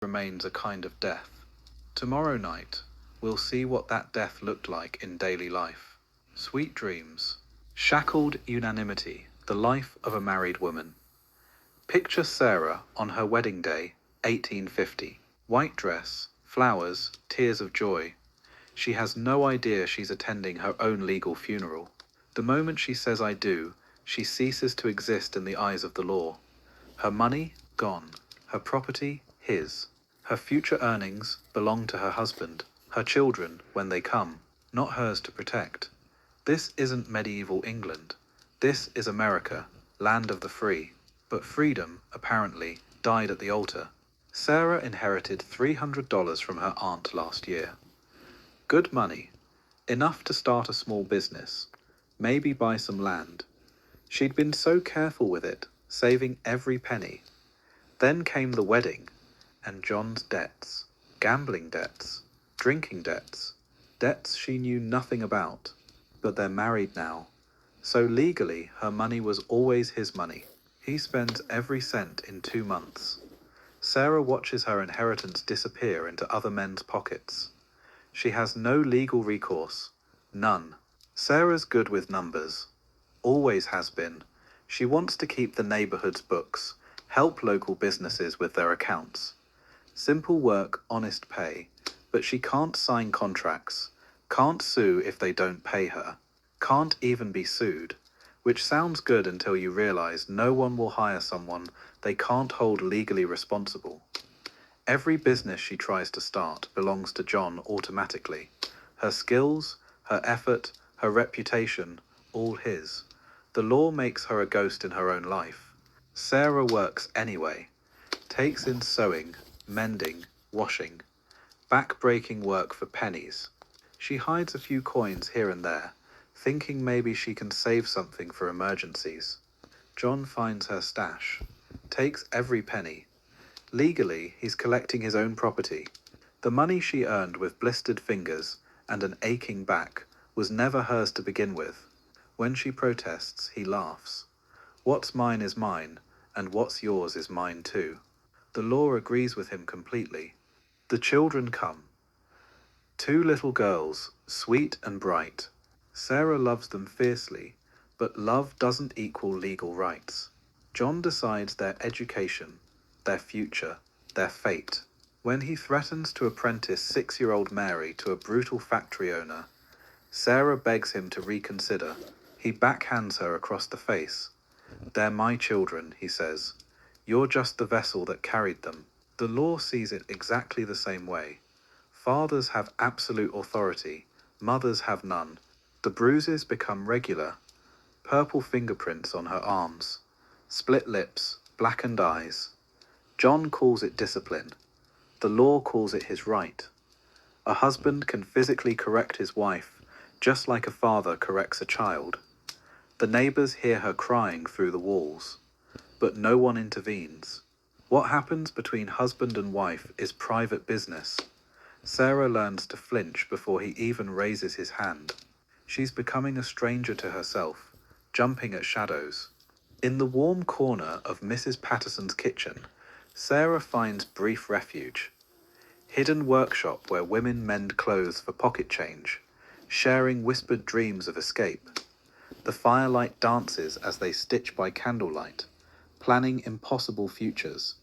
remains a kind of death. Tomorrow night, we'll see what that death looked like in daily life. Sweet dreams. Shackled unanimity, the life of a married woman. Picture Sarah on her wedding day, 1850. White dress, flowers, tears of joy. She has no idea she's attending her own legal funeral. The moment she says I do, she ceases to exist in the eyes of the law. Her money, gone. Her property, his. Her future earnings belong to her husband. Her children, when they come, not hers to protect. This isn't medieval England. This is America, land of the free. But freedom, apparently, died at the altar. Sarah inherited $300 from her aunt last year. Good money. Enough to start a small business. Maybe buy some land. She'd been so careful with it, saving every penny. Then came the wedding, and John's debts. Gambling debts. Drinking debts. Debts she knew nothing about. But they're married now. So legally, her money was always his money. He spends every cent in 2 months. Sarah watches her inheritance disappear into other men's pockets. She has no legal recourse. None. Sarah's good with numbers. Always has been. She wants to keep the neighborhood's books, help local businesses with their accounts. Simple work, honest pay, but she can't sign contracts, can't sue if they don't pay her, can't even be sued, which sounds good until you realize no one will hire someone they can't hold legally responsible. Every business she tries to start belongs to John automatically. Her skills, her effort, her reputation, all his. The law makes her a ghost in her own life. Sarah works anyway, takes in sewing, mending, washing, back-breaking work for pennies. She hides a few coins here and there, thinking maybe she can save something for emergencies. John finds her stash, takes every penny. Legally, he's collecting his own property. The money she earned with blistered fingers and an aching back was never hers to begin with. When she protests, he laughs. What's mine is mine, and what's yours is mine too. The law agrees with him completely. The children come. 2 little girls, sweet and bright. Sarah loves them fiercely, but love doesn't equal legal rights. John decides their education, their future, their fate. When he threatens to apprentice 6-year-old Mary to a brutal factory owner, Sarah begs him to reconsider. He backhands her across the face. They're my children, he says. You're just the vessel that carried them. The law sees it exactly the same way. Fathers have absolute authority, mothers have none. The bruises become regular. Purple fingerprints on her arms. Split lips, blackened eyes. John calls it discipline. The law calls it his right. A husband can physically correct his wife, just like a father corrects a child. The neighbors hear her crying through the walls, but no one intervenes. What happens between husband and wife is private business. Sarah learns to flinch before he even raises his hand. She's becoming a stranger to herself, jumping at shadows. In the warm corner of Mrs. Patterson's kitchen, Sarah finds brief refuge. Hidden workshop where women mend clothes for pocket change, sharing whispered dreams of escape. The firelight dances as they stitch by candlelight, planning impossible futures.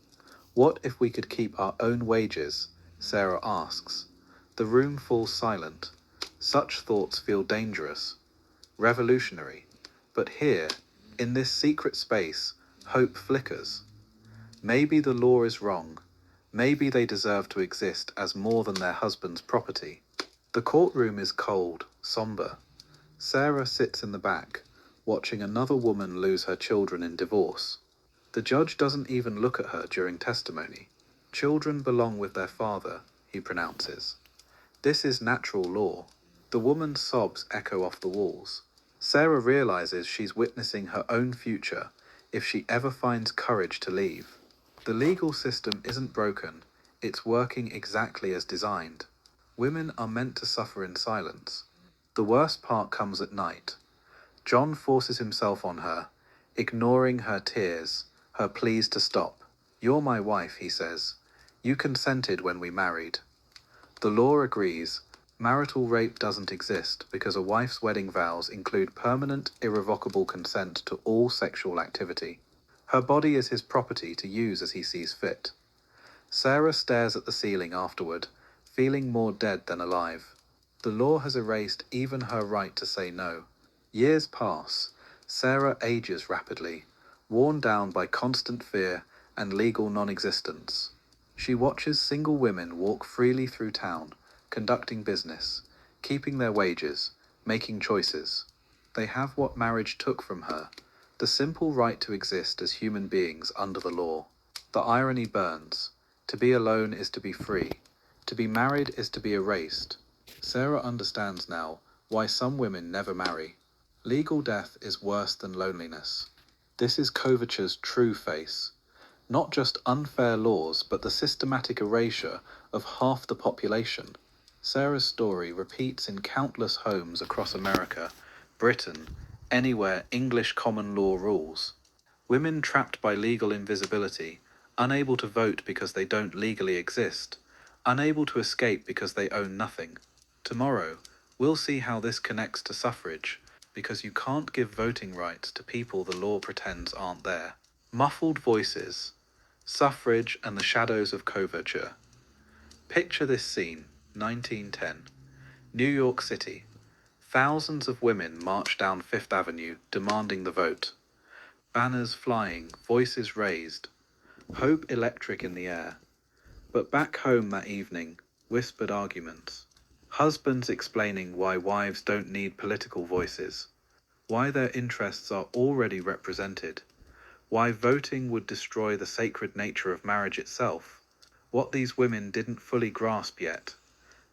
What if we could keep our own wages? Sarah asks. The room falls silent. Such thoughts feel dangerous, revolutionary. But here, in this secret space, hope flickers. Maybe the law is wrong. Maybe they deserve to exist as more than their husband's property. The courtroom is cold, somber. Sarah sits in the back, watching another woman lose her children in divorce. The judge doesn't even look at her during testimony. Children belong with their father, he pronounces. This is natural law. The woman's sobs echo off the walls. Sarah realizes she's witnessing her own future if she ever finds courage to leave. The legal system isn't broken, it's working exactly as designed. Women are meant to suffer in silence. The worst part comes at night. John forces himself on her, ignoring her tears, her pleas to stop. You're my wife, he says. You consented when we married. The law agrees. Marital rape doesn't exist because a wife's wedding vows include permanent, irrevocable consent to all sexual activity. Her body is his property to use as he sees fit. Sarah stares at the ceiling afterward, feeling more dead than alive. The law has erased even her right to say no. Years pass. Sarah ages rapidly, worn down by constant fear and legal non-existence. She watches single women walk freely through town, conducting business, keeping their wages, making choices. They have what marriage took from her, the simple right to exist as human beings under the law. The irony burns. To be alone is to be free. To be married is to be erased. Sarah understands now why some women never marry. Legal death is worse than loneliness. This is Kovacha's true face. Not just unfair laws, but the systematic erasure of half the population. Sarah's story repeats in countless homes across America, Britain, anywhere English common law rules. Women trapped by legal invisibility, unable to vote because they don't legally exist, unable to escape because they own nothing. Tomorrow, we'll see how this connects to suffrage, because you can't give voting rights to people the law pretends aren't there. Muffled voices, suffrage and the shadows of coverture. Picture this scene, 1910. New York City. Thousands of women march down Fifth Avenue demanding the vote. Banners flying, voices raised, hope electric in the air. But back home that evening, whispered arguments. Husbands explaining why wives don't need political voices, why their interests are already represented, why voting would destroy the sacred nature of marriage itself. What these women didn't fully grasp yet.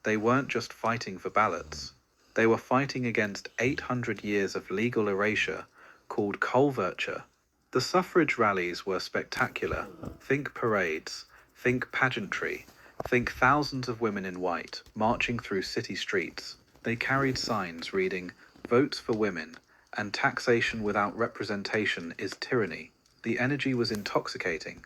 They weren't just fighting for ballots. They were fighting against 800 years of legal erasure called coverture. The suffrage rallies were spectacular. Think parades, think pageantry, think thousands of women in white marching through city streets. They carried signs reading, "Votes for women," and "Taxation without representation is tyranny." The energy was intoxicating.